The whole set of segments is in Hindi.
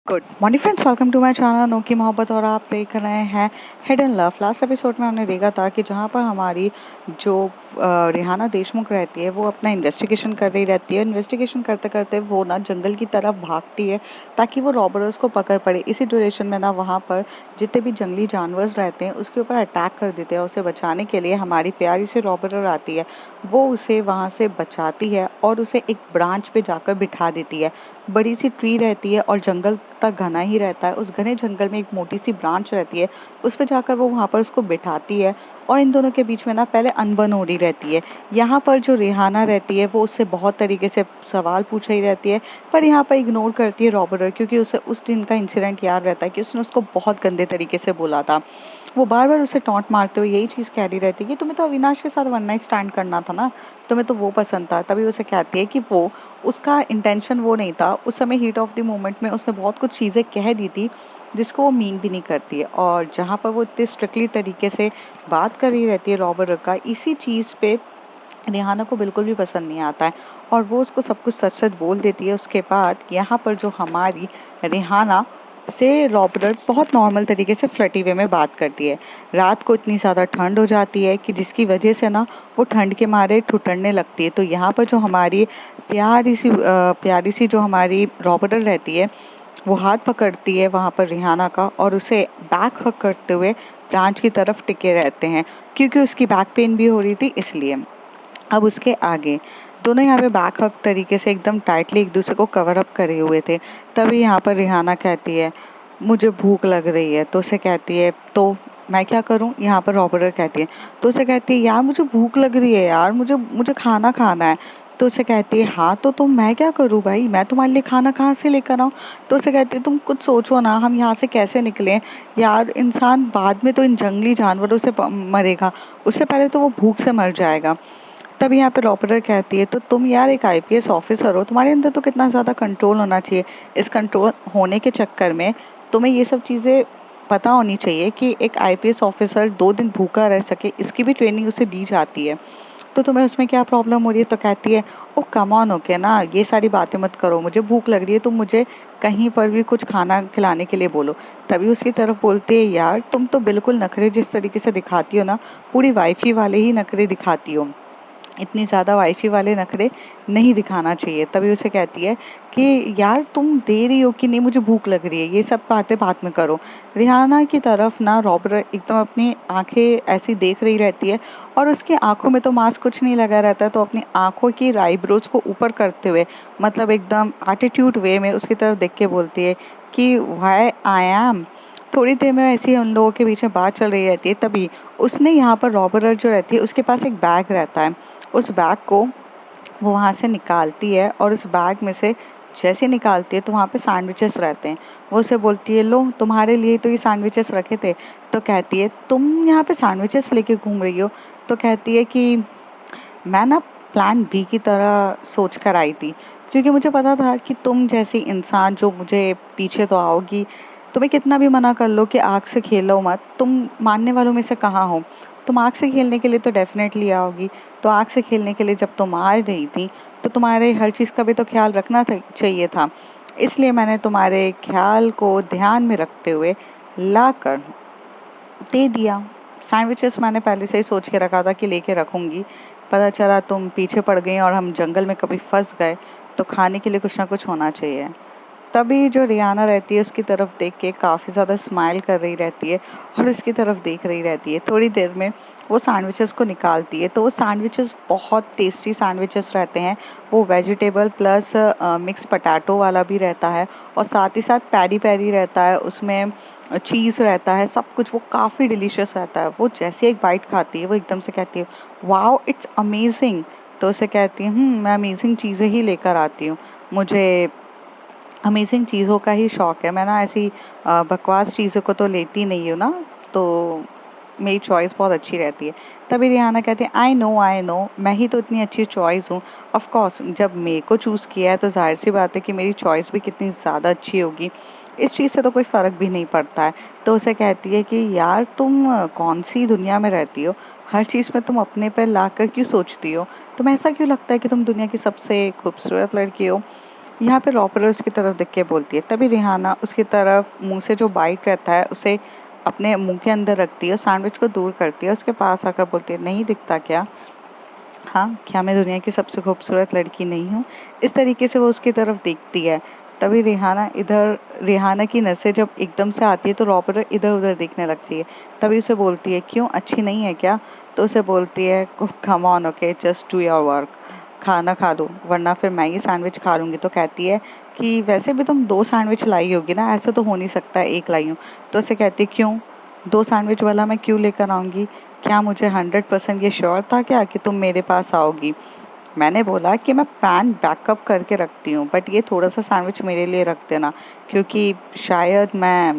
Good morning friends, welcome to my channel Anokhi Mohabbat. और आप देख रहे हैं हिडन लव। लास्ट एपिसोड में हमने देखा था कि जहाँ पर हमारी जो रिहाना देशमुख रहती है वो अपना इन्वेस्टिगेशन कर रही रहती है। इन्वेस्टिगेशन करते करते वो ना जंगल की तरफ भागती है ताकि वो रॉबर्स को पकड़ पड़े। इसी ड्यूरेशन में ना वहाँ पर जितने भी जंगली जानवर रहते हैं उसके ऊपर अटैक कर देते हैं और उसे बचाने के लिए हमारी प्यारी सी रॉबर आती है। वो उसे वहाँ से बचाती है और उसे एक ब्रांच पे जाकर बिठा देती है। बड़ी सी ट्री रहती है और जंगल तक घना ही रहता है। उस घने जंगल में एक मोटी सी ब्रांच रहती है, उस पे जाकर वो वहाँ पर उसको बिठाती है और इन दोनों के बीच में ना पहले अनबन हो रही रहती है। यहाँ पर जो रिहाना रहती है वो उससे बहुत तरीके से सवाल पूछ रही रहती है, पर यहाँ पर इग्नोर करती है रॉबर्ट, क्योंकि उसे उस दिन का इंसिडेंट याद रहता है कि उसने उसको बहुत गंदे तरीके से बोला था। वो बार बार उसे टॉन्ट मारते हुए यही चीज़ कह रही रहती है कि तुम्हें तो अविनाश के साथ वन नाइट स्टैंड करना था ना, तुम्हें तो वो पसंद था। तभी उसे कहती है कि वो उसका इंटेंशन वो नहीं था। उस समय हीट ऑफ द मोमेंट में उसने बहुत कुछ चीज़ें कह दी थी जिसको वो मीन भी नहीं करती है। और जहाँ पर वो इतने स्ट्रिक्टली तरीके से बात कर रही रहती है रॉबर्ट का, इसी चीज़ पे रिहाना को बिल्कुल भी पसंद नहीं आता है और वो उसको सब कुछ सच सच बोल देती है। उसके बाद यहाँ पर जो हमारी रिहाना से रॉबर्ट बहुत नॉर्मल तरीके से फ्लर्टी वे में बात करती है। रात को इतनी ज़्यादा ठंड हो जाती है कि जिसकी वजह से ना वो ठंड के मारे ठुठरने लगती है। तो यहाँ पर जो हमारी प्यारी सी जो हमारी रॉबर्ट रहती है वो हाथ पकड़ती है वहाँ पर रिहाना का और उसे बैक हक करते हुए ब्रांच की तरफ टिके रहते हैं, क्योंकि उसकी बैक पेन भी हो रही थी इसलिए। अब उसके आगे दोनों यहाँ पे बैक हक तरीके से एकदम टाइटली एक दूसरे को कवर अप करे हुए थे। तभी यहाँ पर रिहाना कहती है मुझे भूख लग रही है। तो उसे कहती है तो मैं क्या करूँ। यहाँ पर रॉबर्ट कहती है तो उसे कहती है यार मुझे भूख लग रही है यार, मुझे मुझे खाना खाना है। तो उसे कहती है हाँ तो मैं क्या करूँ भाई, मैं तुम्हारे लिए खाना कहाँ से लेकर आऊँ। तो उसे कहती है तुम कुछ सोचो ना, हम यहाँ से कैसे निकलें यार। इंसान बाद में तो इन जंगली जानवरों से मरेगा, उससे पहले तो वो भूख से मर जाएगा। तब यहाँ पे रॉबर्ट कहती है तो तुम यार एक आईपीएस ऑफिसर हो, तुम्हारे अंदर तो कितना ज़्यादा कंट्रोल होना चाहिए। इस कंट्रोल होने के चक्कर में तुम्हें ये सब चीज़ें पता होनी चाहिए कि एक आईपीएस ऑफिसर 2 दिन भूखा रह सके, इसकी भी ट्रेनिंग उसे दी जाती है। तो तुम्हें उसमें क्या प्रॉब्लम हो रही है। तो कहती है ओ कम ऑन, ओके ना, ये सारी बातें मत करो, मुझे भूख लग रही है, तुम मुझे कहीं पर भी कुछ खाना खिलाने के लिए बोलो। तभी उसकी तरफ बोलती है यार तुम तो बिल्कुल नखरे जिस तरीके से दिखाती हो ना, पूरी वाइफी वाले ही नखरे दिखाती हो, इतनी ज़्यादा वाईफी वाले नखरे नहीं दिखाना चाहिए। तभी उसे कहती है कि यार तुम दे रही हो कि नहीं, मुझे भूख लग रही है, ये सब बातें बाद में करो। रिहाना की तरफ ना रॉबर्ट एकदम अपनी आंखें ऐसी देख रही रहती है और उसकी आंखों में तो मास्क कुछ नहीं लगा रहता है। तो अपनी आंखों की आईब्रोज को ऊपर करते हुए मतलब एकदम एटीट्यूड वे में उसकी तरफ देख के बोलती है कि वाई आई एम। थोड़ी देर में ऐसे ही उन लोगों के बीच में बात चल रही रहती है। तभी उसने यहाँ पर रॉबर्ट जो रहती है उसके पास एक बैग रहता है, उस बैग को वो वहाँ से निकालती है और उस बैग में से जैसे निकालती है तो वहाँ पे सैंडविचेस रहते हैं। वो उसे बोलती है लो तुम्हारे लिए तो ये सैंडविचेस रखे थे। तो कहती है तुम यहाँ पे सैंडविचेस लेके घूम रही हो। तो कहती है कि मैं ना प्लान बी की तरह सोच कर आई थी, क्योंकि मुझे पता था कि तुम जैसी इंसान जो मुझे पीछे तो आओगी। तुम्हें कितना भी मना कर लो कि आग से खेलो मत, तुम मानने वालों में से कहाँ हो। तुम आग से खेलने के लिए तो डेफिनेटली आओगी। तो आग से खेलने के लिए जब तुम आ रही थी तो तुम्हारे हर चीज़ का भी तो ख्याल रखना चाहिए था। इसलिए मैंने तुम्हारे ख्याल को ध्यान में रखते हुए लाकर दे दिया। सैंडविचेस मैंने पहले से ही सोच के रखा था कि लेके रखूंगी। पता चला तुम पीछे पड़ गई और हम जंगल में कभी फंस गए, तो खाने के लिए कुछ ना कुछ होना चाहिए। तभी जो रियाना रहती है उसकी तरफ देख के काफ़ी ज़्यादा स्माइल कर रही रहती है और उसकी तरफ देख रही रहती है। थोड़ी देर में वो सैंडविचेस को निकालती है तो वो सैंडविचेस बहुत टेस्टी सैंडविचेस रहते हैं। वो वेजिटेबल प्लस मिक्स पटाटो वाला भी रहता है और साथ ही साथ पैरी पैरी रहता है, उसमें चीज़ रहता है, सब कुछ वो काफ़ी डिलीशियस रहता है। वो जैसे एक बाइट खाती है वो एकदम से कहती है वाओ इट्स अमेजिंग। तो उसे कहती है मैं अमेजिंग चीज़ें ही लेकर आती हूँ, मुझे अमेजिंग चीज़ों का ही शौक है। मैं ना ऐसी बकवास चीज़ों को तो लेती नहीं हूँ ना, तो मेरी चॉइस बहुत अच्छी रहती है। तभी रिहाना कहती है आई नो मैं ही तो इतनी अच्छी चॉइस हूँ। ऑफ कोर्स जब मेरे को चूज़ किया है तो जाहिर सी बात है कि मेरी चॉइस भी कितनी ज़्यादा अच्छी होगी, इस चीज़ से तो कोई फ़र्क भी नहीं पड़ता है। तो उसे कहती है कि यार तुम कौन सी दुनिया में रहती हो, हर चीज़ में तुम अपने पर ला कर क्यों सोचती हो, तुम्हें ऐसा क्यों लगता है कि तुम दुनिया की सबसे खूबसूरत लड़की हो। यहाँ पे रॉबर्ट उसकी तरफ देख के बोलती है। तभी रिहाना उसकी तरफ मुंह से जो बाइट रहता है उसे अपने मुंह के अंदर रखती है और सैंडविच को दूर करती है। उसके पास आकर बोलती है, नहीं दिखता क्या? हाँ, क्या मैं दुनिया की सबसे खूबसूरत लड़की नहीं हूँ? इस तरीके से वो उसकी तरफ देखती है। तभी रिहाना की नज़रें जब एकदम से आती है तो रॉबर्ट इधर-उधर देखने लगती है। तभी उसे बोलती है, क्यों अच्छी नहीं है क्या? तो उसे बोलती है, come on okay just do your work. खाना खा दो वरना फिर मैं ये सैंडविच खा लूँगी। तो कहती है कि वैसे भी तुम 2 सैंडविच लाई होगी ना, ऐसा तो हो नहीं सकता 1 लाई हूँ। तो उसे कहती है, क्यों? 2 सैंडविच वाला मैं क्यों लेकर आऊँगी? क्या मुझे 100% ये श्योर था क्या कि तुम मेरे पास आओगी? मैंने बोला कि मैं प्लान बैकअप करके रखती हूँ, बट ये थोड़ा-सा सैंडविच मेरे लिए रख देना, क्योंकि शायद मैं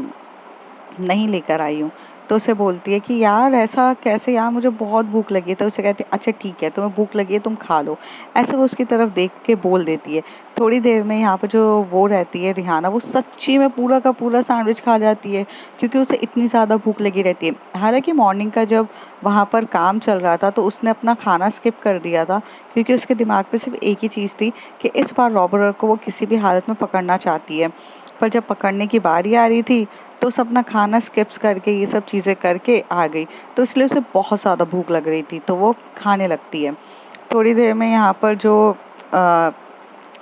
नहीं लेकर आई हूँ। तो उसे बोलती है कि यार ऐसा कैसे यार, मुझे बहुत भूख लगी है। तो उसे कहती है, अच्छा ठीक है, तुम्हें भूख लगी है तुम खा लो। ऐसे वो उसकी तरफ देख के बोल देती है। थोड़ी देर में यहाँ पे जो वो रहती है रिहाना, वो सच्ची में पूरा का पूरा सैंडविच खा जाती है, क्योंकि उसे इतनी ज़्यादा भूख लगी रहती है। हालाँकि मॉर्निंग का जब वहाँ पर काम चल रहा था तो उसने अपना खाना स्किप कर दिया था, क्योंकि उसके दिमाग में सिर्फ़ एक ही चीज़ थी कि इस बार रॉबर्ट को वो किसी भी हालत में पकड़ना चाहती है। पर जब पकड़ने की बारी आ रही थी तो उसे अपना खाना स्किप्स करके ये सब चीज़ें करके आ गई। तो इसलिए उसे बहुत ज़्यादा भूख लग रही थी, तो वो खाने लगती है। थोड़ी देर में यहाँ पर जो अ,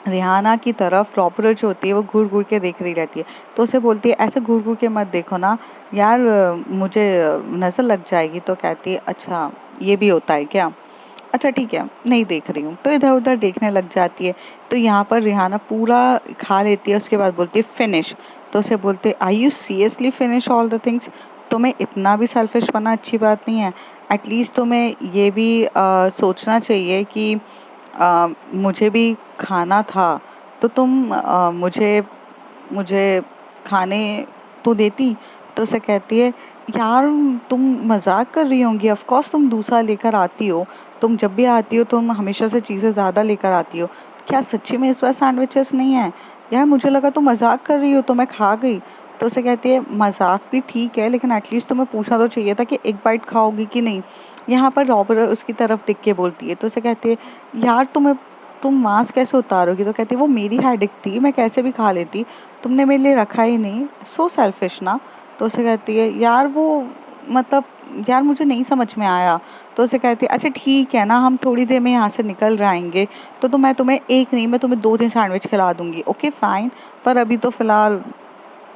रिहाना की तरफ रॉबर्ट जो होती है वो घूर-घूर के देख रही रहती है। तो उसे बोलती है, ऐसे घूर-घूर के मत देखो ना यार, मुझे नज़र लग जाएगी। तो कहती है, अच्छा ये भी होता है क्या? अच्छा ठीक है, नहीं देख रही हूँ। तो इधर-उधर देखने लग जाती है। तो यहाँ पर रिहाना पूरा खा लेती है, उसके बाद बोलती है, फिनिश। तो उसे बोलते हैं, are you seriously finish all the things? तुम्हें इतना भी सेल्फिश बनना अच्छी बात नहीं है। एटलीस्ट तुम्हें ये भी सोचना चाहिए कि मुझे भी खाना था, तो तुम मुझे खाने तो देती। तो उसे कहती है, यार तुम मज़ाक कर रही होंगी, ऑफ़ कोर्स तुम दूसरा लेकर आती हो। तुम जब भी आती हो तुम हमेशा से चीज़ें ज़्यादा लेकर आती हो। क्या सच्ची में इस बार सैंडविचेस नहीं हैं? यार मुझे लगा तुम मज़ाक कर रही हो, तो मैं खा गई। तो उसे कहती है, मज़ाक भी ठीक है, लेकिन एटलीस्ट तुम्हें पूछना तो चाहिए था कि एक बाइट खाओगी कि नहीं? यहाँ पर रॉबर्ट उसकी तरफ देख के बोलती है। तो उसे कहती है, यार तुम मांस कैसे उतारोगी? तो कहती है, वो मेरी हेडेक थी, मैं कैसे भी खा लेती, तुमने मेरे लिए रखा ही नहीं, सो सेल्फिश ना। तो उसे कहती है, यार वो मतलब यार मुझे नहीं समझ में आया। तो उसे कहती है, अच्छा ठीक है ना, हम थोड़ी देर में यहाँ से निकल जाएंगे, तो मैं तुम्हें एक नहीं, मैं तुम्हें 2-3 सैंडविच खिला दूंगी, ओके फाइन। पर अभी तो फिलहाल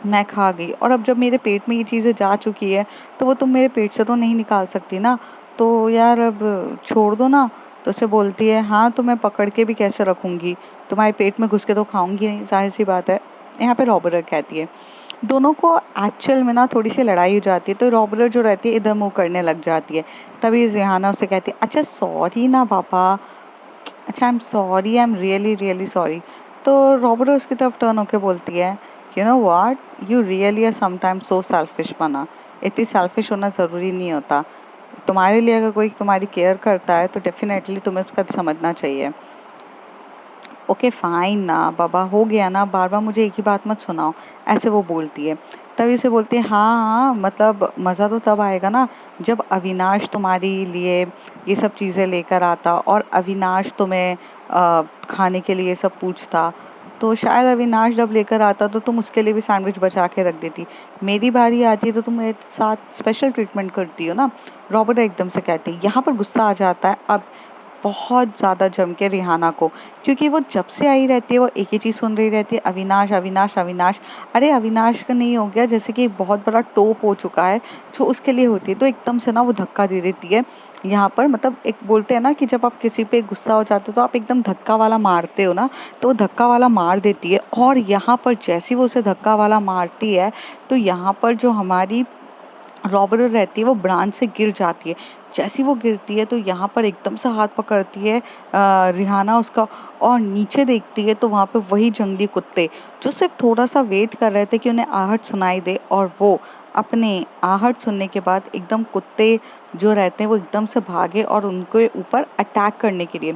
मैं खा गई, और अब जब मेरे पेट में ये चीज़ें जा चुकी है तो वो तुम मेरे पेट से तो नहीं निकाल सकती ना। तो यार अब छोड़ दो ना। तो उसे बोलती है, हाँ तो मैं पकड़ के भी कैसे रखूँगी, तुम्हारे पेट में घुस के तो खाऊंगी नहीं, जाहिर सी बात है। यहाँ पे रॉबर्ट कहती है। दोनों को एक्चुअल में ना थोड़ी सी लड़ाई हो जाती है, तो रॉबर्ट जो रहती है इधर मुँह करने लग जाती है। तभी रेहाना उसे कहती है, अच्छा सॉरी ना पापा, अच्छा I am sorry, I am really really sorry. तो रॉबर्ट उसकी तरफ टर्न होके बोलती है, you know what, you really are sometimes so selfish बना। इतनी सेल्फिश होना ज़रूरी नहीं होता। तुम्हारे लिए अगर कोई तुम्हारी केयर करता है तो डेफिनेटली तुम्हें उसका समझना चाहिए। ओके फाइन ना बाबा, हो गया ना, बार बार मुझे एक ही बात मत सुनाओ। ऐसे वो बोलती है। तभी उसे बोलती है, हाँ हाँ, मतलब मज़ा तो तब आएगा ना जब अविनाश तुम्हारे लिए ये सब चीज़ें लेकर आता, और अविनाश तुम्हें खाने के लिए सब पूछता। तो शायद अविनाश जब लेकर आता तो तुम उसके लिए भी सैंडविच बचा के रख देती। मेरी बारी आती है तो तुम मेरे साथ स्पेशल ट्रीटमेंट करती हो ना। रॉबर्ट एकदम से कहती है। यहाँ पर गुस्सा आ जाता है अब बहुत ज़्यादा जम के रिहाना को, क्योंकि वो जब से आई रहती है वो एक ही चीज़ सुन रही रहती है, अविनाश अविनाश अविनाश। अरे अविनाश का नहीं हो गया, जैसे कि एक बहुत बड़ा टोप हो चुका है जो उसके लिए होती है, तो एकदम से ना वो धक्का दे देती है। यहाँ पर मतलब एक बोलते हैं ना कि जब आप किसी पे गुस्सा हो जाते हो तो आप एकदम धक्का वाला मारते हो ना, तो वो धक्का वाला मार देती है। और यहाँ पर जैसे ही वो उसे धक्का वाला मारती है तो यहाँ पर जो हमारी रॉबर्ट रहती है वो ब्रांच से गिर जाती है। जैसी वो गिरती है तो यहाँ पर एकदम से हाथ पकड़ती है रिहाना उसका, और नीचे देखती है तो वहाँ पे वही जंगली कुत्ते जो सिर्फ थोड़ा सा वेट कर रहे थे कि उन्हें आहट सुनाई दे, और वो अपने आहट सुनने के बाद एकदम कुत्ते जो रहते हैं वो एकदम से भागे और उनके ऊपर अटैक करने के लिए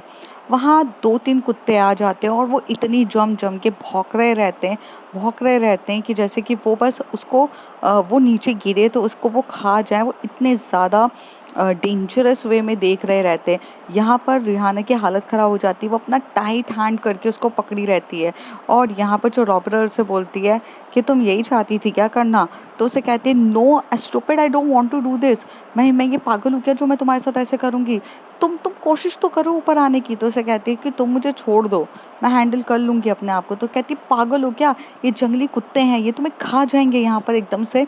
वहाँ 2-3 कुत्ते आ जाते हैं, और वो इतनी जम जम के भौंक रहे रहते हैं कि जैसे कि वो बस उसको वो नीचे गिरे तो उसको वो खा जाए, वो इतने ज़्यादा डेंजरस वे में देख रहे रहते हैं। यहाँ पर रिहाना की हालत ख़राब हो जाती है, वो अपना टाइट हैंड करके उसको पकड़ी रहती है और यहाँ पर जो रॉबरर से बोलती है कि तुम यही चाहती थी क्या करना? तो उसे कहती है no stupid, I don't want to do this. मैं ये पागल हूँ क्या जो मैं तुम्हारे साथ ऐसे करूँगी? तुम कोशिश तो करो ऊपर आने की। तो उसे कहती है कि तुम मुझे छोड़ दो, मैं हैंडल कर लूँगी अपने आप को। तो कहती है पागल हो क्या? ये जंगली कुत्ते हैं, ये तुम्हें खा जाएँगे। यहाँ पर एकदम से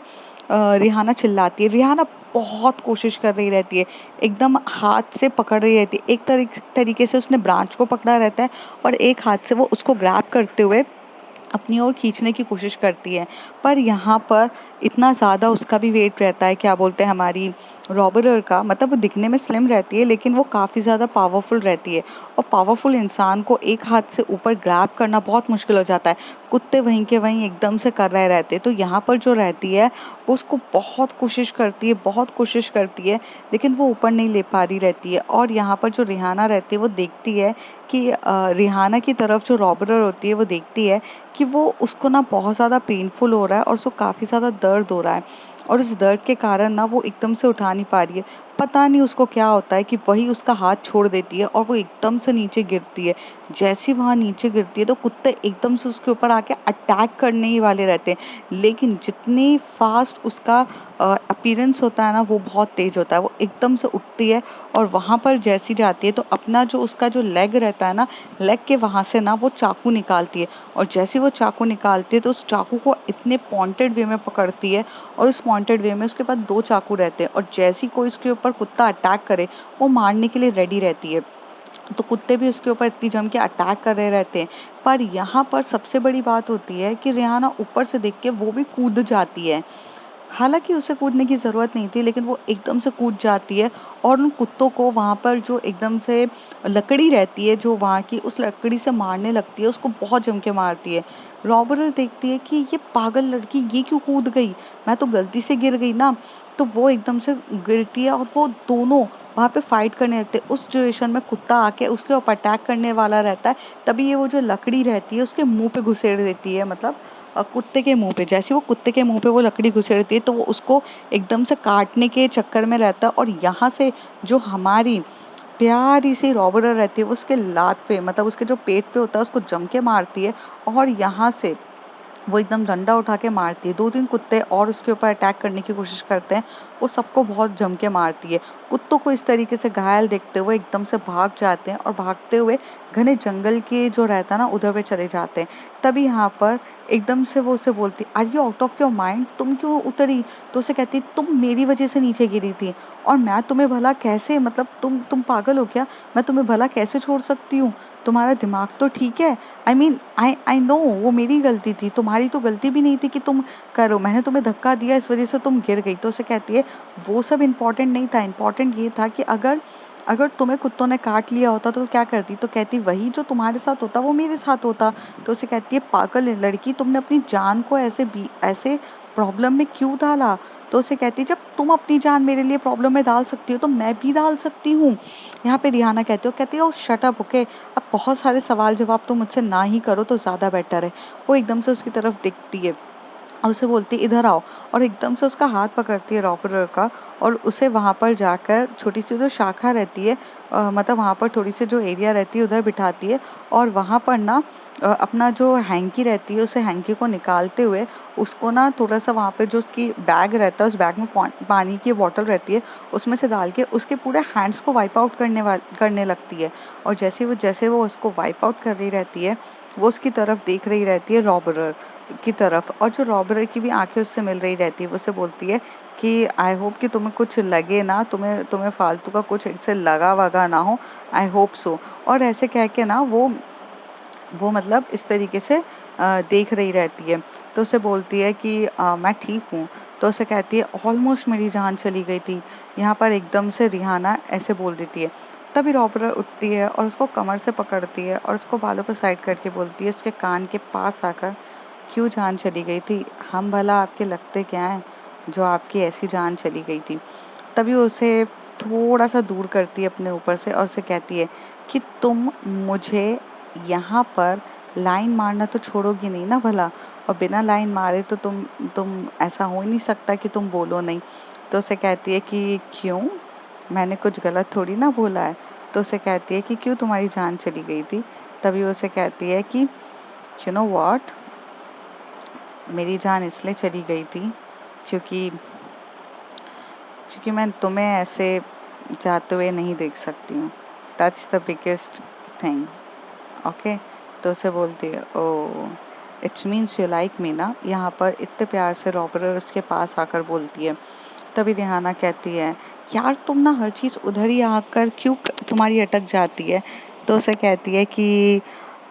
रिहाना चिल्लाती है। रिहाना बहुत कोशिश कर रही रहती है, एकदम हाथ से पकड़ रही रहती है। एक तरीके से उसने ब्रांच को पकड़ा रहता है और एक हाथ से वो उसको ग्रैब करते हुए अपनी ओर खींचने की कोशिश करती है। पर यहाँ पर इतना ज़्यादा उसका भी वेट रहता है, क्या बोलते हैं, हमारी रॉबरर का, मतलब वो दिखने में स्लिम रहती है लेकिन वो काफ़ी ज़्यादा पावरफुल रहती है और पावरफुल इंसान को एक हाथ से ऊपर ग्रैब करना बहुत मुश्किल हो जाता है। कुत्ते वहीं के वहीं एकदम से कर रहे रहते हैं। तो यहाँ पर जो रहती है वो उसको बहुत कोशिश करती है, बहुत कोशिश करती है, लेकिन वो ऊपर नहीं ले पा रही रहती है। और यहाँ पर जो रिहाना रहती है वो देखती है कि रिहाना की तरफ जो रॉबरर होती है वो देखती है कि वो उसको ना बहुत ज़्यादा पेनफुल हो रहा है और उसको काफ़ी ज़्यादा दर्द हो रहा है और उस दर्द के कारण ना वो एकदम से उठा नहीं पा रही है। पता नहीं उसको क्या होता है कि वही उसका हाथ छोड़ देती है और वो एकदम से नीचे गिरती है। जैसे ही वहाँ नीचे गिरती है तो कुत्ते एकदम से उसके ऊपर आके अटैक करने ही वाले रहते हैं, लेकिन जितनी फास्ट उसका अपीयरेंस होता है ना वो बहुत तेज होता है। वो एकदम से उठती है और वहाँ पर जैसी जाती है तो अपना जो उसका जो लेग रहता है ना, लेग के वहाँ से ना वो चाकू निकालती है और जैसे वो चाकू निकालती है तो उस चाकू को इतने पॉइंटेड वे में पकड़ती है और उस पॉइंटेड वे में उसके पास 2 चाकू रहते हैं और जैसे ही कोई उसके ऊपर कुत्ता अटैक करे वो मारने के लिए रेडी रहती है। तो कुत्ते भी उसके ऊपर इतनी जम के अटैक कर रहे रहते हैं। पर यहाँ पर सबसे बड़ी बात होती है कि रिहाना ऊपर से देख के वो भी कूद जाती है। हालाँकि उसे कूदने की ज़रूरत नहीं थी, लेकिन वो एकदम से कूद जाती है और उन कुत्तों को वहाँ पर जो एकदम से लकड़ी रहती है, जो वहाँ की, उस लकड़ी से मारने लगती है, उसको बहुत जम के मारती है। रॉबरर देखती है कि ये पागल लड़की ये क्यों कूद गई? मैं तो गलती से गिर गई ना। तो वो एकदम से गिरती है और वो दोनों वहाँ पे फाइट करने लगते हैं। उस ड्यूरेशन में कुत्ता आके उसके ऊपर अटैक करने वाला रहता है, तभी ये वो जो लकड़ी रहती है उसके मुँह पे घुसेड़ देती है, मतलब कुत्ते के मुंह पे। जैसे वो कुत्ते के मुंह पे वो लकड़ी घुसेड़ती है तो वो उसको एकदम से काटने के चक्कर में रहता है और यहाँ से जो हमारी प्यारी सी रॉबरर रहती है वो उसके लात पे, मतलब उसके जो पेट पे होता है, उसको जम के मारती है और यहाँ से वो एकदम डंडा उठा के मारती है। 2-3 कुत्ते और उसके ऊपर अटैक करने की कोशिश करते हैं, वो सबको बहुत जम के मारती है। कुत्तों को इस तरीके से घायल देखते हुए एकदम से भाग जाते हैं और भागते हुए घने जंगल के जो रहता है ना उधर पे चले जाते हैं। तभी यहाँ पर एकदम से वो उसे बोलती, are you out of your mind? तुम क्यों उतरी? तो उसे कहती, तुम मेरी वजह से नीचे गिरी थी और मैं तुम्हें भला कैसे, मतलब तुम पागल हो क्या? मैं तुम्हें भला कैसे छोड़ सकती हूँ? तुम्हारा दिमाग तो ठीक है? आई मीन आई नो वो मेरी गलती थी, तुम्हारी तो गलती भी नहीं थी कि तुम करो, मैंने तुम्हें धक्का दिया इस वजह से तुम गिर गई। तो उसे कहती है वो सब इम्पोर्टेंट नहीं था, इम्पोर्टेंट ये था कि अगर अगर तुम्हें कुत्तों ने काट लिया होता तो क्या करती? तो कहती वही जो तुम्हारे साथ होता वो मेरे साथ होता। तो उसे कहती है पागल लड़की, तुमने अपनी जान को ऐसे प्रॉब्लम में क्यों डाला? तो उसे कहती है जब तुम अपनी जान मेरे लिए प्रॉब्लम में डाल सकती हो तो मैं भी डाल सकती हूँ। यहाँ पे रिहाना कहती है ओ शट अप, ओके, अब बहुत सारे सवाल जवाब तो मुझसे ना ही करो तो ज़्यादा बेटर है। वो एकदम से उसकी तरफ देखती है और उसे बोलती है इधर आओ और एकदम से उसका हाथ पकड़ती है रॉबरर का और उसे वहाँ पर जाकर छोटी सी जो शाखा रहती है, मतलब वहाँ पर थोड़ी सी जो एरिया रहती है उधर बिठाती है और वहाँ पर ना अपना जो हैंकी रहती है उसे हैंकी को निकालते हुए उसको ना थोड़ा सा वहाँ पे जो उसकी बैग रहता है उस बैग में पानी की बॉटल रहती है उसमें से डाल के उसके पूरे हैंड्स को वाइप आउट करने लगती है। और जैसे वो उसको वाइप आउट कर रही रहती है वो उसकी तरफ देख रही रहती है, रॉबरर की तरफ, और जो रॉबरर की भी आंखें उससे मिल रही रहती है। वो उसे बोलती है कि आई होप कि तुम्हें कुछ लगे ना, तुम्हें तुम्हें फालतू का कुछ इससे लगा वगा ना हो, आई होप सो। और ऐसे कह के ना वो मतलब इस तरीके से देख रही रहती है। तो उसे बोलती है कि मैं ठीक हूँ। तो उसे कहती है ऑलमोस्ट मेरी जान चली गई थी। यहाँ पर एकदम से रिहाना ऐसे बोल देती है। तभी रॉबरर उठती है और उसको कमर से पकड़ती है और उसको बालों को साइड करके बोलती है, उसके कान के पास आकर, क्यों जान चली गई थी? हम भला आपके लगते क्या हैं जो आपकी ऐसी जान चली गई थी? तभी वो उसे थोड़ा सा दूर करती है अपने ऊपर से और उसे कहती है कि तुम मुझे यहाँ पर लाइन मारना तो छोड़ोगी नहीं ना भला? और बिना लाइन मारे तो तुम ऐसा हो ही नहीं सकता कि तुम बोलो नहीं। तो उसे कहती है कि क्यों? मैंने कुछ गलत थोड़ी ना बोला है। तो उसे कहती है कि क्यों तुम्हारी जान चली गई थी? तभी उसे कहती है कि यू नो व्हाट, मेरी जान इसलिए चली गई थी क्योंकि क्योंकि मैं तुम्हें ऐसे जाते हुए नहीं देख सकती हूँ। That's the biggest thing. Okay. तो उसे बोलती है, oh it's means you like me ना। यहाँ पर इतने प्यार से रॉबर्ट उसके पास आकर बोलती है। तभी रिहाना कहती है, यार तुम ना हर चीज़ उधर ही आकर क्यों तुम्हारी अटक जाती है? तो उसे कहती है कि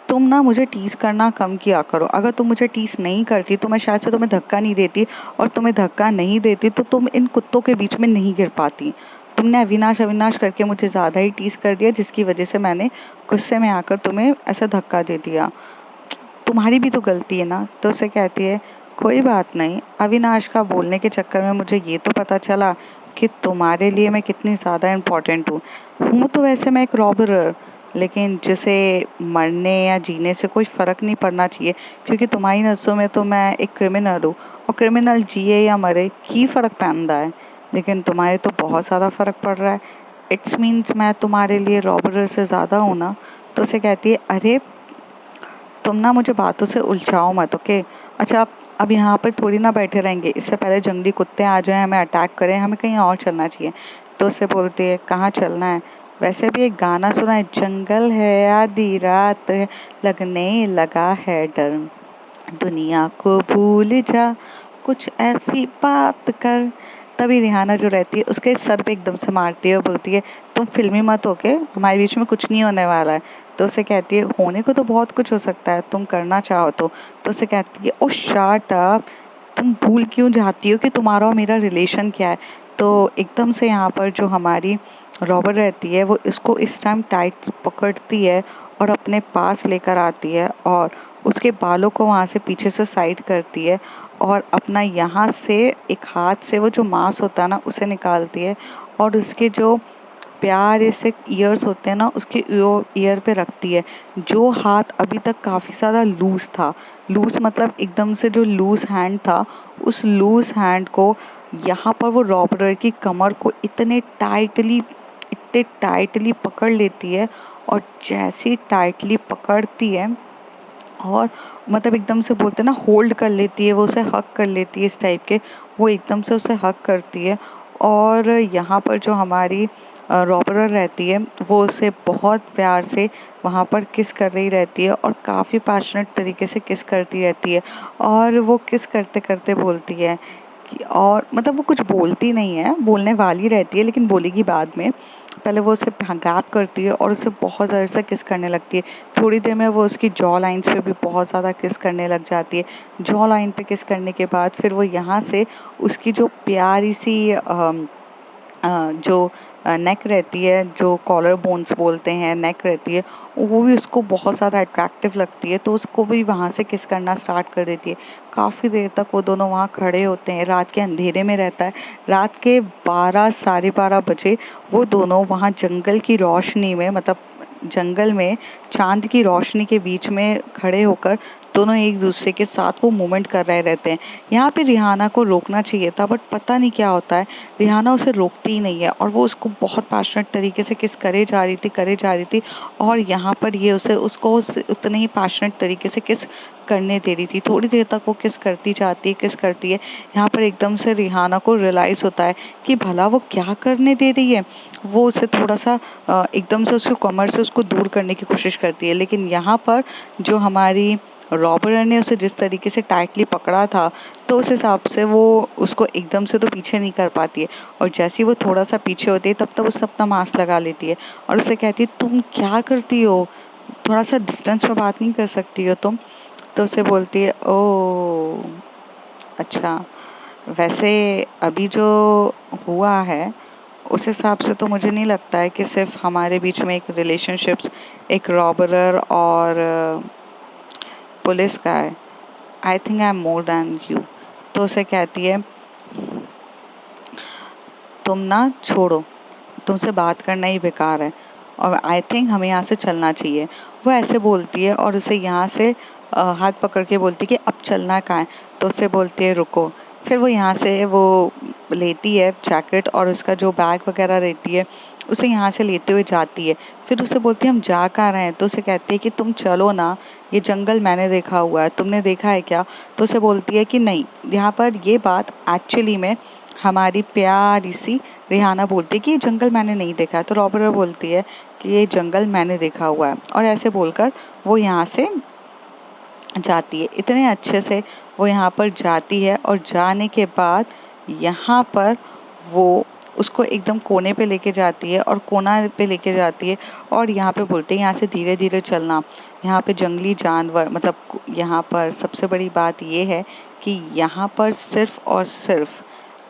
तुम ना मुझे टीज करना कम किया करो। अगर तुम मुझे टीज नहीं करती तो मैं शायद से तुम्हें धक्का नहीं देती, और तुम्हें धक्का नहीं देती तो तुम इन कुत्तों के बीच में नहीं गिर पाती। तुमने अविनाश अविनाश करके मुझे ज़्यादा ही टीज कर दिया, जिसकी वजह से मैंने गुस्से में आकर तुम्हें ऐसा धक्का दे दिया। तुम्हारी भी तो गलती है ना। तो उसे कहती है, कोई बात नहीं, अविनाश का बोलने के चक्कर में मुझे ये तो पता चला कि तुम्हारे लिए मैं कितनी ज़्यादा इम्पोर्टेंट हूँ तो वैसे मैं एक रॉबर, लेकिन जिसे मरने या जीने से कोई फ़र्क नहीं पड़ना चाहिए, क्योंकि तुम्हारी नज़रों में तो मैं एक क्रिमिनल हूँ, और क्रिमिनल जिए या मरे की फ़र्क पैंदा है, लेकिन तुम्हारे तो बहुत ज़्यादा फ़र्क पड़ रहा है। इट्स मीन्स मैं तुम्हारे लिए रॉबर से ज़्यादा हूँ ना। तो उसे कहती है, अरे तुम ना मुझे बातों से उलझाओ मत, ओके? अच्छा, आप अब यहाँ पर थोड़ी ना बैठे रहेंगे, इससे पहले जंगली कुत्ते आ जाएं, हमें अटैक करें, हमें कहीं और चलना चाहिए। तो उससे बोलती है, कहाँ चलना है? वैसे भी एक गाना सुना है, जंगल है आधी रात है, लगने लगा है डर, दुनिया को भूल जा, कुछ ऐसी बात कर। तभी रिहाना जो रहती है उसके सर पे एकदम से मारती है और बोलती है, तुम फिल्मी मत हो के, हमारे बीच में कुछ नहीं होने वाला है। तो उसे कहती है, होने को तो बहुत कुछ हो सकता है, तुम करना चाहो तो। तो उसे कहती है, ओ शट अप, तुम भूल क्यों जाती हो कि तुम्हारा और मेरा रिलेशन क्या है? तो एकदम से यहाँ पर जो हमारी रॉबर रहती है वो इसको इस टाइम टाइट पकड़ती है और अपने पास लेकर आती है, और उसके बालों को वहाँ से पीछे से साइड करती है, और अपना यहाँ से एक हाथ से वो जो मांस होता है ना उसे निकालती है, और उसके जो प्यारे से ईयर्स होते हैं ना उसके ईयर पे रखती है। जो हाथ अभी तक काफ़ी ज़्यादा लूज था, लूज मतलब एकदम से जो लूज हैंड था, उस लूज हैंड को यहाँ पर वो रॉबरर की कमर को इतने टाइटली पकड़ लेती है, और जैसी टाइटली पकड़ती है और मतलब एकदम से बोलते हैं ना, होल्ड कर लेती है, वो उसे हक कर लेती है इस टाइप के, वो एकदम से उसे हक करती है। और यहाँ पर जो हमारी रॉबरर रहती है वो उसे बहुत प्यार से वहाँ पर किस कर रही रहती है, और काफ़ी पैशनेट तरीके से किस करती रहती है, और वो किस करते करते बोलती है कि, और मतलब वो कुछ बोलती नहीं है, बोलने वाली रहती है लेकिन बोलेगी बाद में। पहले वो उसे ग्रैब करती है और उसे बहुत ज़्यादा से किस करने लगती है। थोड़ी देर में वो उसकी जॉ लाइन्स पे भी बहुत ज़्यादा किस करने लग जाती है। जॉ लाइन पे किस करने के बाद फिर वो यहाँ से उसकी जो प्यारी सी जो नेक रहती है, जो कॉलर बोन्स बोलते हैं, नेक रहती है, वो भी उसको बहुत ज़्यादा अट्रैक्टिव लगती है, तो उसको भी वहाँ से किस करना स्टार्ट कर देती है। काफ़ी देर तक वो दोनों वहाँ खड़े होते हैं, रात के अंधेरे में रहता है। रात के 12 साढ़े 12 बजे वो दोनों वहाँ जंगल की रोशनी में, मतलब जंगल में चांद की रोशनी के बीच में खड़े होकर दोनों एक दूसरे के साथ वो मूवमेंट कर रहे रहते हैं। यहाँ पे रिहाना को रोकना चाहिए था, बट पता नहीं क्या होता है, रिहाना उसे रोकती ही नहीं है, और वो उसको बहुत पैशनेट तरीके से किस करे जा रही थी, और यहाँ पर ये उसको उतने ही पैशनेट तरीके से किस करने दे रही थी। थोड़ी देर तक वो किस करती है। यहाँ पर एकदम से रिहाना को रियलाइज होता है कि भला वो क्या करने दे रही है। वो उसे थोड़ा सा एकदम से उसको कमर से उसको दूर करने की कोशिश करती है, लेकिन यहाँ पर जो हमारी रॉबर्ट ने उसे जिस तरीके से टाइटली पकड़ा था, तो उस हिसाब से वो उसको एकदम से तो पीछे नहीं कर पाती है, और जैसे ही वो थोड़ा सा पीछे होती है तब तक उसे अपना मास्क लगा लेती है, और उसे कहती है, तुम क्या करती हो, थोड़ा सा डिस्टेंस पे बात नहीं कर सकती हो तुम? तो उसे बोलती है, ओ अच्छा, वैसे अभी जो हुआ है उस हिसाब से तो मुझे नहीं लगता है कि सिर्फ हमारे बीच में एक रिलेशनशिप्स एक रॉबरर और पुलिस का है। I think I am more than you. तो उसे कहती है, तुम ना छोड़ो, तुमसे बात करना ही बेकार है, और आई थिंक हमें यहाँ से चलना चाहिए। वो ऐसे बोलती है और उसे यहाँ से हाथ पकड़ के बोलती है कि अब चलना कहाँ है? तो उसे बोलती है रुको। फिर वो यहाँ से वो लेती है जैकेट और उसका जो बैग वगैरह रहती है उसे यहाँ से लेते हुए जाती है। फिर उसे बोलती है हम जा कहाँ रहे हैं, तो उसे कहती है कि तुम चलो ना, ये जंगल मैंने देखा हुआ है, तुमने देखा है क्या? तो उसे बोलती है कि नहीं। यहाँ पर ये बात एक्चुअली में हमारी प्यारी सी रिहाना बोलती है कि ये जंगल मैंने नहीं देखा है। तो रॉबर्ट बोलती है कि ये जंगल मैंने देखा हुआ है, और ऐसे बोलकर वो यहाँ से जाती है। इतने अच्छे से वो यहाँ पर जाती है, और जाने के बाद यहाँ पर वो उसको एकदम कोने पे लेके जाती है, और कोना पे लेके जाती है, और यहाँ पे बोलते हैं यहाँ से धीरे धीरे चलना। यहाँ पे जंगली जानवर, मतलब यहाँ पर सबसे बड़ी बात ये है कि यहाँ पर सिर्फ और सिर्फ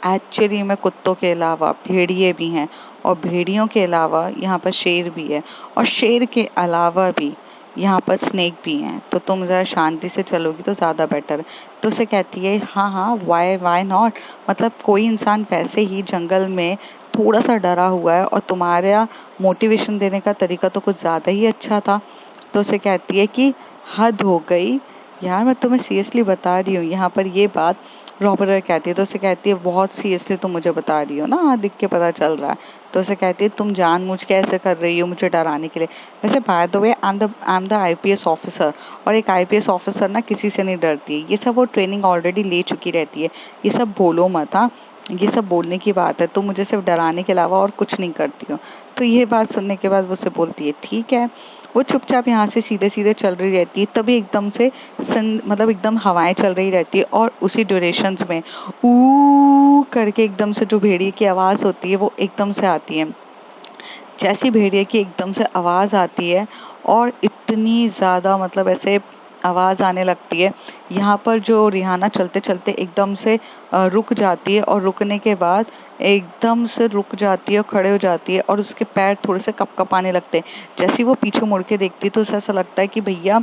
एक्चुअली में कुत्तों के अलावा भेड़िए भी हैं, और भेड़ियों के अलावा यहाँ पर शेर भी है, और शेर के अलावा भी यहाँ पर स्नेक भी हैं। तो तुम ज़रा शांति से चलोगी तो ज़्यादा बेटर है। तो उसे कहती है हाँ हाँ, वाई नॉट, मतलब कोई इंसान वैसे ही जंगल में थोड़ा सा डरा हुआ है, और तुम्हारा मोटिवेशन देने का तरीका तो कुछ ज़्यादा ही अच्छा था। तो उसे कहती है कि हद हो गई यार, मैं तुम्हें सीरियसली बता रही हूँ। यहाँ पर ये बात रॉबर्ट कहती है, तो उसे कहती है बहुत सीरियसली तुम मुझे बता रही हो ना, हाँ दिख के पता चल रहा है। तो उसे कहती है तुम जानबूझ के ऐसे कर रही हो मुझे डराने के लिए। वैसे by the way I am the IPS officer, और एक आईपीएस ऑफिसर ना किसी से नहीं डरती है। ये सब वो ट्रेनिंग ऑलरेडी ले चुकी रहती है, ये सब बोलो मत। हाँ, ये सब बोलने की बात है, तुम मुझे सिर्फ डराने के अलावा और कुछ नहीं करती हो। तो ये बात सुनने के बाद वो उसे बोलती है ठीक है। वो चुपचाप यहाँ से सीधे सीधे चल रही रहती है, तभी एकदम से मतलब एकदम हवाएं चल रही रहती है, और उसी ड्यूरेशंस में ऊ करके एकदम से जो भेड़िए की आवाज़ होती है वो एकदम से आती है। जैसी भेड़िए की एकदम से आवाज़ आती है, और इतनी ज़्यादा मतलब ऐसे आवाज़ आने लगती है, यहाँ पर जो रिहाना चलते चलते एकदम से रुक जाती है, और रुकने के बाद एकदम से रुक जाती है और खड़े हो जाती है, और उसके पैर थोड़े से कँपकँपाने लगते हैं। जैसे ही वो पीछे मुड़ के देखती है तो उसे ऐसा लगता है कि भैया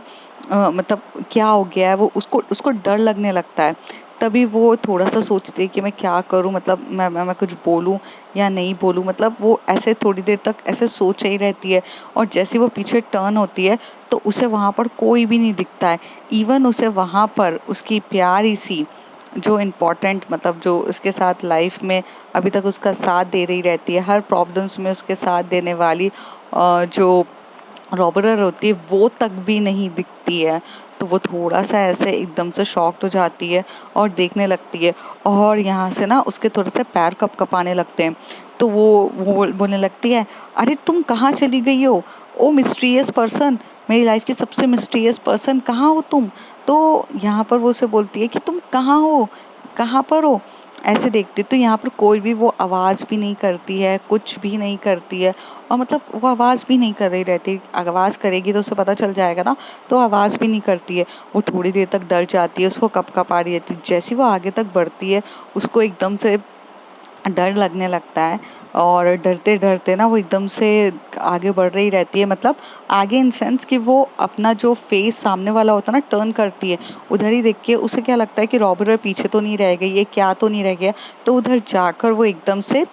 मतलब क्या हो गया है, वो उसको उसको डर लगने लगता है। तभी वो थोड़ा सा सोचती है कि मैं क्या करूं, मतलब मैं कुछ बोलूं या नहीं बोलूं, मतलब वो ऐसे थोड़ी देर तक ऐसे सोच ही रहती है। और जैसे वो पीछे टर्न होती है तो उसे वहां पर कोई भी नहीं दिखता है। इवन उसे वहां पर उसकी प्यारी सी जो इम्पोर्टेंट, मतलब जो उसके साथ लाइफ में अभी तक उसका साथ दे रही रहती है, हर प्रॉब्लम्स में उसके साथ देने वाली जो रॉबरर होती है वो तक भी नहीं दिखती है। तो वो थोड़ा सा ऐसे एकदम से शॉक्ड हो जाती है और देखने लगती है, और यहाँ से ना उसके थोड़े से पैर कँपकँपाने लगते हैं। तो वो बोलने लगती है अरे तुम कहाँ चली गई हो, ओ मिस्टीरियस पर्सन, मेरी लाइफ की सबसे मिस्टीरियस पर्सन, कहाँ हो तुम? तो यहाँ पर वो उसे बोलती है कि तुम कहाँ हो, कहाँ पर हो? ऐसे देखती तो यहाँ पर कोई भी वो आवाज़ भी नहीं करती है, कुछ भी नहीं करती है, और मतलब वो आवाज़ भी नहीं कर रही रहती। आवाज़ करेगी तो उसे पता चल जाएगा ना, तो आवाज़ भी नहीं करती है। वो थोड़ी देर तक डर जाती है, उसको कँपकँपा रही रहती है। जैसे ही वो आगे तक बढ़ती है उसको एकदम से डर लगने लगता है, और डरते डरते ना वो एकदम से आगे बढ़ रही रहती है, मतलब आगे इन सेंस कि वो अपना जो फेस सामने वाला होता है ना टर्न करती है, उधर ही देख के उसे क्या लगता है कि रॉबर्ट पीछे तो नहीं रह गई, ये क्या तो नहीं रह गया। तो उधर जाकर वो एकदम से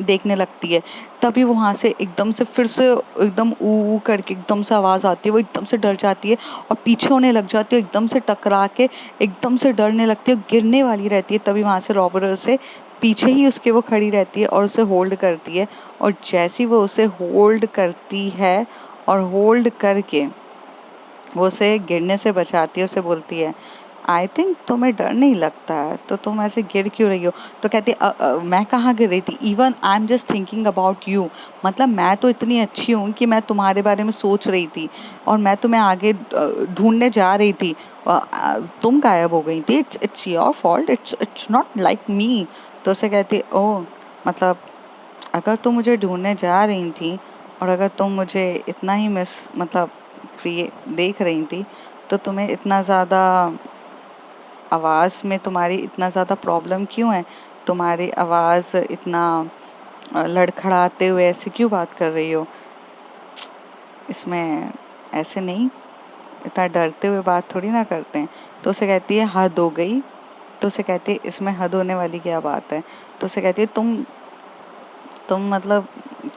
देखने लगती है। तभी वहाँ से एकदम से फिर से एकदम ऊ ऊ करके एकदम से आवाज़ आती है, वो एकदम से डर जाती है और पीछे होने लग जाती है, एकदम से टकरा के एकदम से डरने लगती है, गिरने वाली रहती है। तभी वहाँ से रॉबर्ट से पीछे ही उसके वो खड़ी रहती है और उसे होल्ड करती है, और जैसी वो उसे होल्ड करती है और होल्ड करके वो उसे गिरने से बचाती है, उसे बोलती है आई थिंक तुम्हें डर नहीं लगता है, तो तुम ऐसे गिर क्यों रही हो? तो कहती मैं कहाँ गिर रही थी, even I am just thinking about you, मतलब मैं तो इतनी अच्छी हूँ कि मैं तुम्हारे बारे में सोच रही थी, और मैं तुम्हें आगे ढूंढने जा रही थी, तुम गायब हो गई थी, it's your fault, it's not like me. तो उसे कहती ओह, मतलब अगर तुम मुझे ढूंढने जा रही थी, और अगर तुम मुझे इतना ही मिस मतलब देख रही थी, तो तुम्हें इतना ज़्यादा आवाज़ में तुम्हारी इतना ज़्यादा प्रॉब्लम क्यों है? तुम्हारी आवाज़ इतना लड़खड़ाते हुए ऐसे क्यों बात कर रही हो? इसमें ऐसे नहीं, इतना डरते हुए बात थोड़ी ना करते हैं। तो उसे कहती है हद हो गई। तो उसे कहती है इसमें हद होने वाली क्या बात है? तो उसे कहती है तुम मतलब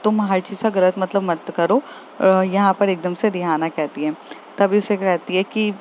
तुम हर चीज़ का गलत मतलब मत करो, यहाँ पर एकदम से रिहाना कहती है। तभी उसे कहती है कि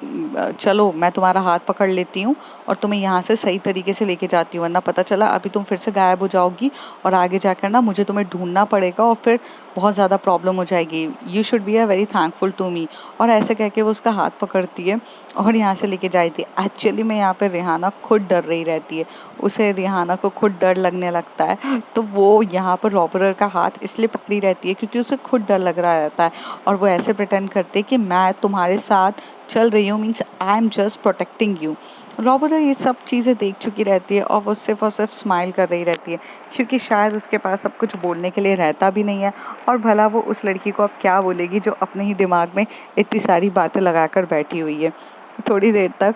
चलो मैं तुम्हारा हाथ पकड़ लेती हूँ और तुम्हें यहाँ से सही तरीके से लेके जाती हूँ, वरना पता चला अभी तुम फिर से गायब हो जाओगी और आगे जाकर ना मुझे तुम्हें ढूंढना पड़ेगा और फिर बहुत ज़्यादा प्रॉब्लम हो जाएगी। You should be a very thankful to me. और ऐसे कह के वो उसका हाथ पकड़ती है और यहाँ से लेके जाती है। एक्चुअली में यहाँ पे रिहाना खुद डर रही रहती है, उसे रिहाना को खुद डर लगने लगता है। तो वो यहाँ पर रॉबरर का हाथ इसलिए पकड़ी रहती है क्योंकि उसे खुद डर लग रहा रहता है और वो ऐसे प्रिटेंड करते हैं कि मैं तुम्हारे साथ चल रही हूँ, means I am just protecting you. Robber ये सब चीज़ें देख चुकी रहती है और वो सिर्फ और सिर्फ स्माइल कर रही रहती है क्योंकि शायद उसके पास अब कुछ बोलने के लिए रहता भी नहीं है। और भला वो उस लड़की को अब क्या बोलेगी जो अपने ही दिमाग में इतनी सारी बातें लगाकर बैठी हुई है। थोड़ी देर तक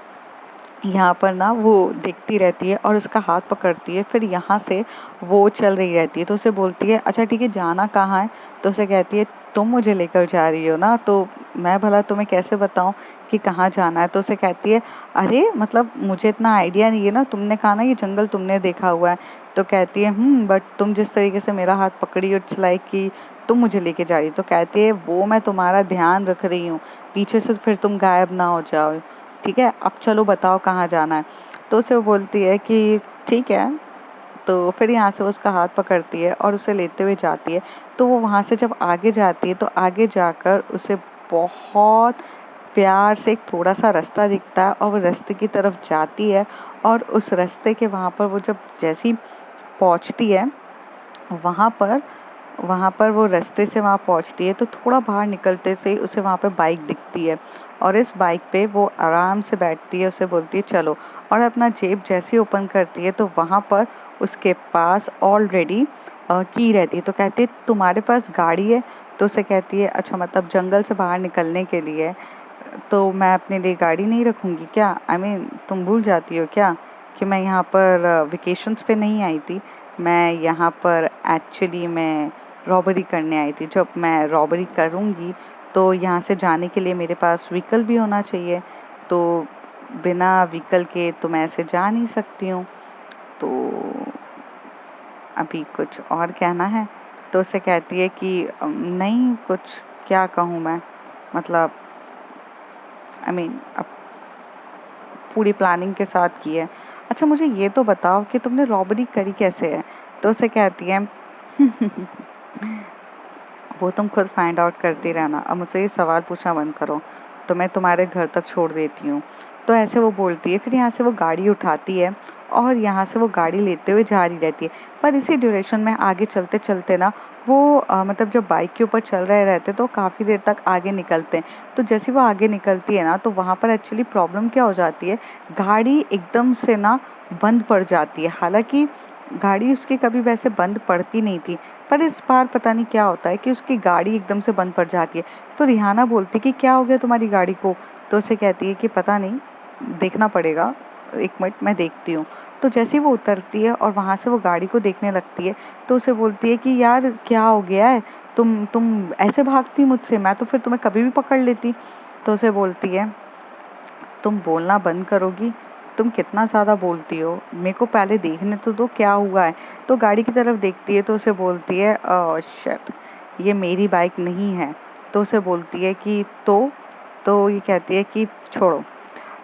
यहाँ पर ना वो देखती रहती है और उसका हाथ पकड़ती है। फिर यहाँ से वो चल रही रहती है तो उसे बोलती है अच्छा ठीक है, जाना कहाँ है? तो उसे कहती है तुम मुझे लेकर जा रही हो ना, तो मैं भला तुम्हें कैसे बताऊं कि कहाँ जाना है? तो उसे कहती है अरे मतलब मुझे इतना आइडिया नहीं है ना, तुमने कहा ना ये जंगल तुमने देखा हुआ है। तो कहती है बट तुम जिस तरीके से मेरा हाथ पकड़ी, इट्स लाइक कि तुम मुझे लेके जा रही। तो कहती है वो मैं तुम्हारा ध्यान रख रही हूँ, पीछे से फिर तुम गायब ना हो जाओ। ठीक है, अब चलो बताओ कहाँ जाना है? तो उसे वो बोलती है कि ठीक है। तो फिर यहाँ से वो उसका हाथ पकड़ती है और उसे लेते हुए जाती है। तो वो वहाँ से जब आगे जाती है तो आगे जाकर उसे बहुत प्यार से एक थोड़ा सा रास्ता दिखता है और वो रास्ते की तरफ जाती है। और उस रास्ते के वहाँ पर वो जब जैसी पहुँचती है, वहाँ पर वहाँ पर वो रास्ते से वहाँ पहुँचती है तो थोड़ा बाहर निकलते से ही उसे वहाँ पे बाइक दिखती है और इस बाइक पे वो आराम से बैठती है। उसे बोलती है चलो, और अपना जेब जैसे ही ओपन करती है तो वहाँ पर उसके पास ऑलरेडी की रहती है। तो कहती है तुम्हारे पास गाड़ी है? तो उसे कहती है अच्छा मतलब जंगल से बाहर निकलने के लिए तो मैं अपने लिए गाड़ी नहीं रखूँगी क्या? आई मीन तुम भूल जाती हो क्या कि मैं यहाँ पर वेकेशंस पे नहीं आई थी, मैं यहाँ पर एक्चुअली मैं रॉबरी करने आई थी। जब मैं रॉबरी करूँगी तो यहाँ से जाने के लिए मेरे पास व्हीकल भी होना चाहिए, तो बिना व्हीकल के तो मैं ऐसे जा नहीं सकती हूँ। तो अभी कुछ और कहना है? तो उसे कहती है कि नहीं कुछ, क्या कहूँ मैं, मतलब आई मीन अब पूरी प्लानिंग के साथ की है। अच्छा मुझे ये तो बताओ कि तुमने रॉबरी करी कैसे है? तो उसे कहती है वो तुम खुद फाइंड आउट करती रहना, अब मुझसे ये सवाल पूछना बंद करो, तो मैं तुम्हारे घर तक छोड़ देती हूँ। तो ऐसे वो बोलती है। फिर यहाँ से वो गाड़ी उठाती है और यहाँ से वो गाड़ी लेते हुए जा रही रहती है। पर इसी ड्यूरेशन में आगे चलते चलते ना वो मतलब जब बाइक के ऊपर चल रहे रहते तो काफ़ी देर तक आगे निकलते हैं। तो जैसे वो आगे निकलती है ना तो वहाँ पर एक्चुअली प्रॉब्लम क्या हो जाती है, गाड़ी एकदम से ना बंद पड़ जाती है। हालांकि गाड़ी उसकी कभी वैसे बंद पड़ती नहीं थी, पर इस बार पता नहीं क्या होता है कि उसकी गाड़ी एकदम से बंद पड़ जाती है। तो रिहाना बोलती कि क्या हो गया तुम्हारी गाड़ी को? तो उसे कहती है कि पता नहीं, देखना पड़ेगा, एक मिनट मैं देखती हूँ। तो जैसे ही वो उतरती है और वहाँ से वो गाड़ी को देखने लगती है तो उसे बोलती है कि यार क्या हो गया है, तुम ऐसे भागती मुझसे, मैं तो फिर तुम्हें कभी भी पकड़ लेती। तो उसे बोलती है तुम बोलना बंद करोगी? तुम कितना ज़्यादा बोलती हो, मेरे को पहले देखने तो दो क्या हुआ है। तो गाड़ी की तरफ देखती है तो उसे बोलती है शिट, ये मेरी बाइक नहीं है। तो उसे बोलती है कि तो ये कहती है कि छोड़ो।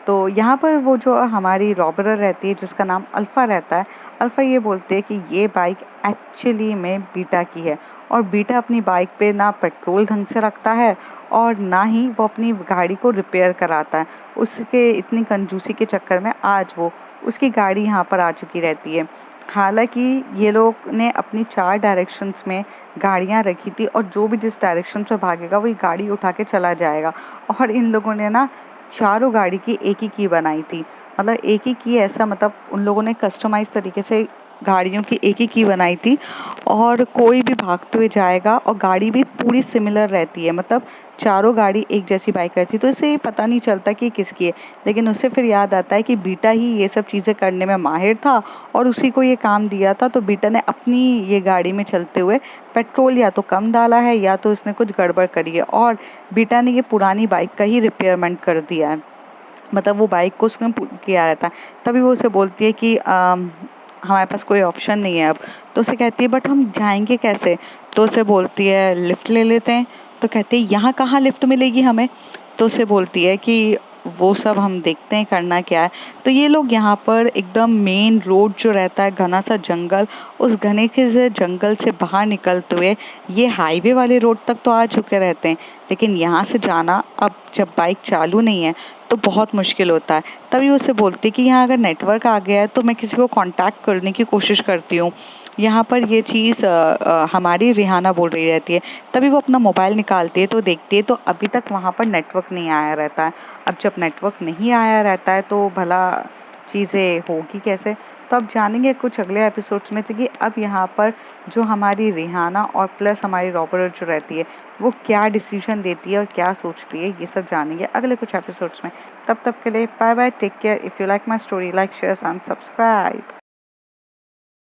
तो यहाँ पर वो जो हमारी रॉबरर रहती है जिसका नाम अल्फ़ा रहता है, अल्फ़ा ये बोलती है कि ये बाइक एक्चुअली में बीटा की है और बीटा अपनी बाइक पे ना पेट्रोल ढंग से रखता है और ना ही वो अपनी गाड़ी को रिपेयर कराता है। उसके इतनी कंजूसी के चक्कर में आज वो उसकी गाड़ी यहाँ पर आ चुकी रहती है। हालांकि ये लोग ने अपनी 4 डायरेक्शंस में गाड़ियाँ रखी थी और जो भी जिस डायरेक्शन से भागेगा वही गाड़ी उठा के चला जाएगा। और इन लोगों ने ना चारों गाड़ी की एक ही की बनाई थी, मतलब एक ही की, ऐसा मतलब उन लोगों ने कस्टमाइज तरीके से गाड़ियों की एक ही की बनाई थी और कोई भी भागते हुए जाएगा और गाड़ी भी पूरी सिमिलर रहती है, मतलब चारों गाड़ी एक जैसी बाइक रहती है। तो इससे ये पता नहीं चलता कि किसकी है, लेकिन उससे फिर याद आता है कि बीटा ही ये सब चीज़ें करने में माहिर था और उसी को ये काम दिया था। तो बीटा ने अपनी ये गाड़ी में चलते हुए पेट्रोल या तो कम डाला है या तो इसने कुछ गड़बड़ करी है और बीटा ने ये पुरानी बाइक का ही रिपेयरमेंट कर दिया है, मतलब वो बाइक को उसने किया रहता है। तभी वो उसे बोलती है कि हमारे पास कोई ऑप्शन नहीं है अब। तो उसे कहती है बट हम जाएंगे कैसे? तो उसे बोलती है लिफ्ट ले लेते हैं। तो कहते हैं यहाँ कहाँ लिफ्ट मिलेगी हमें? तो उसे बोलती है कि वो सब हम देखते हैं करना क्या है। तो ये लोग यहाँ पर एकदम मेन रोड जो रहता है, घना सा जंगल, उस घने के से जंगल से बाहर निकलते हुए ये हाईवे वाले रोड तक तो आ चुके रहते हैं, लेकिन यहाँ से जाना अब जब बाइक चालू नहीं है तो बहुत मुश्किल होता है। तभी उसे बोलती है कि यहाँ अगर नेटवर्क आ गया है तो मैं किसी को कांटेक्ट करने की कोशिश करती हूँ। यहाँ पर ये चीज़ हमारी रिहाना बोल रही रहती है। तभी वो अपना मोबाइल निकालती है तो देखती है तो अभी तक वहाँ पर नेटवर्क नहीं आया रहता है। अब जब नेटवर्क नहीं आया रहता है तो भला चीज़ें होगी कैसे? तो अब जानेंगे कुछ अगले एपिसोड्स में तो कि अब यहाँ पर जो हमारी रिहाना और प्लस हमारी रॉबर्ट जो रहती है वो क्या डिसीजन लेती है और क्या सोचती है, ये सब जानेंगे अगले कुछ एपिसोड्स में। तब तक के लिए bye bye, take care. If you like my story, like share and subscribe.